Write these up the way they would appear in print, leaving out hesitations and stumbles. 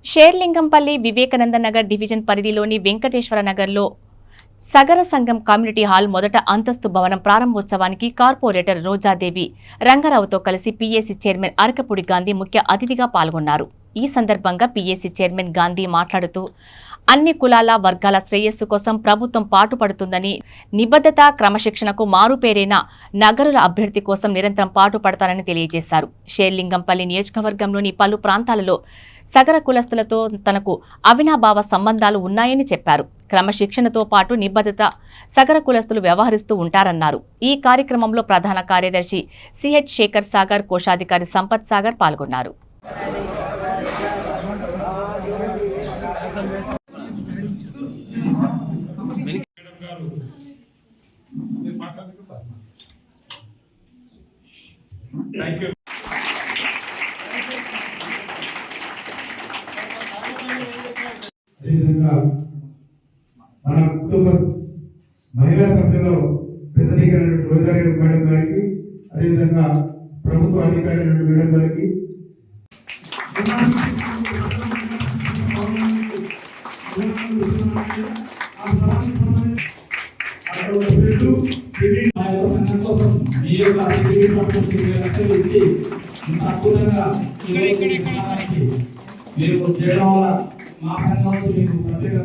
Serilingampally Vivekananda Nagar division పరిధిలోని వెంకటేశ్వర నగర్లో సగర సంఘం కమ్యూనిటీ హాల్ మొదట అంతస్తు భవనం ప్రారంభోత్సవానికి కార్పొరేటర్ రోజాదేవి రంగారావుతో కలిసి పీఏసీ చైర్మన్ అరకపూడి గాంధీ ముఖ్య అతిథిగా పాల్గొన్నారు. ఈ సందర్భంగా పీఏసీ చైర్మన్ గాంధీ మాట్లాడుతూ అన్ని కులాల వర్గాల శ్రేయస్సు కోసం ప్రభుత్వం పాటుపడుతుందని, నిబద్ధత క్రమశిక్షణకు మారుపేరైన నగరుల అభ్యర్థి కోసం నిరంతరం పాటుపడతారని తెలియజేశారు. షేర్లింగంపల్లి నియోజకవర్గంలోని పలు ప్రాంతాలలో సగర కులస్తులతో తనకు అవినాభావ సంబంధాలు ఉన్నాయని చెప్పారు. క్రమశిక్షణతో పాటు నిబద్ధత సగర కులస్తులు వ్యవహరిస్తూ ఉంటారన్నారు. ఈ కార్యక్రమంలో ప్రధాన కార్యదర్శి సిహెచ్ శేఖర్ సాగర్, కోశాధికారి సంపత్ సాగర్ పాల్గొన్నారు. అదేవిధంగా మన కుటుంబ మహిళా సభ్యులు పెద్దదిగినటువంటి రోజారెడ్డి మేడం గారికి, అదేవిధంగా ప్రభుత్వ అధికారి మేడం గారికి, మీరు చేయడం వల్ల మా సంఘం మీకు ప్రత్యేక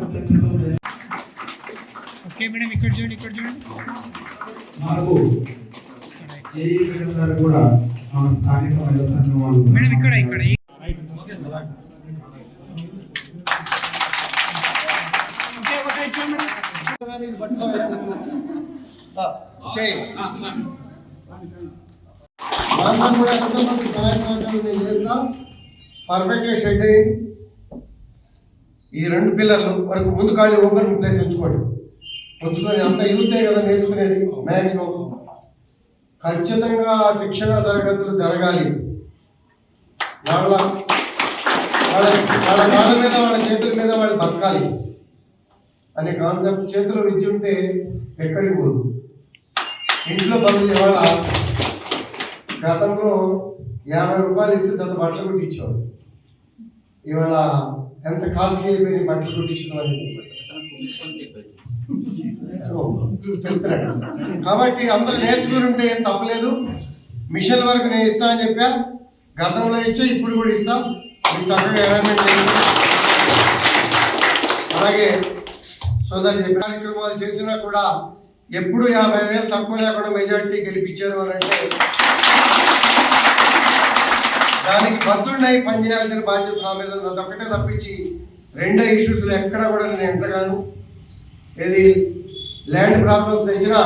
మాకు ఏ గారు కూడా మా స్థానిక మహిళా సంఘం వాళ్ళు పర్ఫెక్ట్గా సెట్ అయ్యింది. ఈ రెండు పిల్లర్లు వరకు ముందు ఖాళీ ఓపెన్ ప్లేస్ ఉంచుకొని అంత యూతే కదా నేర్చుకునేది. మ్యాక్సిమం ఖచ్చితంగా శిక్షణ తరగతులు జరగాలి. వాళ్ళ కాళ్ళ మీద, వాళ్ళ చేతుల మీద వాళ్ళు బతకాలి అనే కాన్సెప్ట్. చేతిలో విద్య ఉంటే ఎక్కడికి పోదు. ఇంట్లో పనులు ఇవాళ గతంలో 50 రూపాయలు ఇస్తే జత బట్టలు కుట్టించేవాడు. ఇవాళ ఎంత కాస్ట్లీ అయిపోయింది బట్టలు కుట్టించడం అనేది చెప్తున్నాడు. కాబట్టి అందరూ నేర్చుకుని ఉంటే ఏం తప్పలేదు. మిషన్ వరకు నేను ఇస్తా అని చెప్పా. గతంలో ఇచ్చా, ఇప్పుడు కూడా ఇస్తా. మీకు చక్కగా అరేంజ్మెంట్ చేయండి. అలాగే సోదరు చెప్పిన కార్యక్రమాలు చేసినా కూడా ఎప్పుడు 50,000 తక్కువ లేకుండా మెజార్టీ గెలిపించారు అని అంటే దానికి బద్దుండై పనిచేయాల్సిన బాధ్యత నా మీద. అదొక్కటే తప్పించి రెండో ఇష్యూస్లో ఎక్కడ కూడా నేను ఎంటగాను. ఏది ల్యాండ్ ప్రాబ్లమ్స్ తెచ్చినా,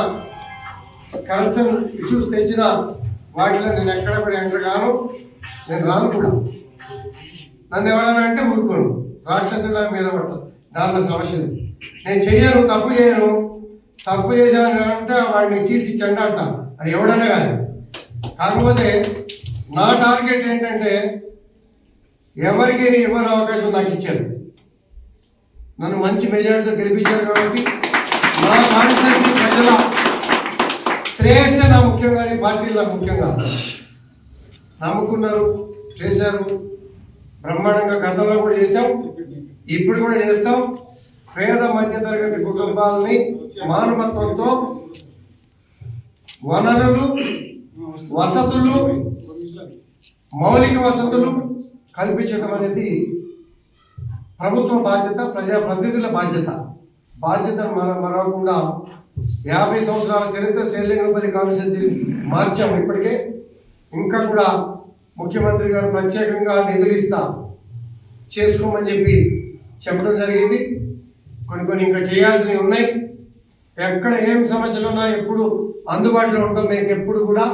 కరప్షన్ ఇష్యూస్ తెచ్చినా వాటిలో నేను ఎక్కడ కూడా ఎంటగాను. నేను రాను కూడా. నన్ను ఎవరైనా అంటే ఊరుకోను. రాక్షసుల మీద పడతాను. దాంట్లో సమస్య లేదు. నేను చెయ్యను, తప్పు చేయను. తప్పు చేశాను అంటే వాడిని చీల్చి చెండాడతా. అది ఎవడన్నా కానీ. కాకపోతే నా టార్గెట్ ఏంటంటే ఎవరికి ఇవ్వని అవకాశం నాకు ఇచ్చారు. నన్ను మంచి మెజార్టీతో గెలిపించారు. కాబట్టి నా కాన్స్టిట్యూన్సీ ప్రజల శ్రేయస్సే నా ముఖ్యంగా, పార్టీలు నా ముఖ్యంగా నమ్ముకున్నారు, చేశారు. బ్రహ్మాండంగా గతంలో కూడా చేశాం, ఇప్పుడు కూడా చేస్తాం. పేద మధ్యతరగతి కుటుంబాలని మానవత్వంతో వనరులు, వసతులు, మౌలిక వసతులు కల్పించడం అనేది ప్రభుత్వ బాధ్యత, ప్రజాప్రతినిధుల బాధ్యతను మరవకుండా 50 సంవత్సరాల చరిత్ర షేర్లింగంపల్లి కాన్స్టిట్యూన్సీ మార్చాం. ఇప్పటికే ఇంకా కూడా ముఖ్యమంత్రి గారు ప్రత్యేకంగా నిధులు ఇస్తా చేసుకోమని చెప్పడం జరిగింది. కొన్ని ఇంకా చేయాల్సినవి ఉన్నాయి. ఎక్కడ ఏం సమస్యలు ఉన్నా ఎప్పుడు అందుబాటులో ఉంటాం. మీకు ఎప్పుడు కూడా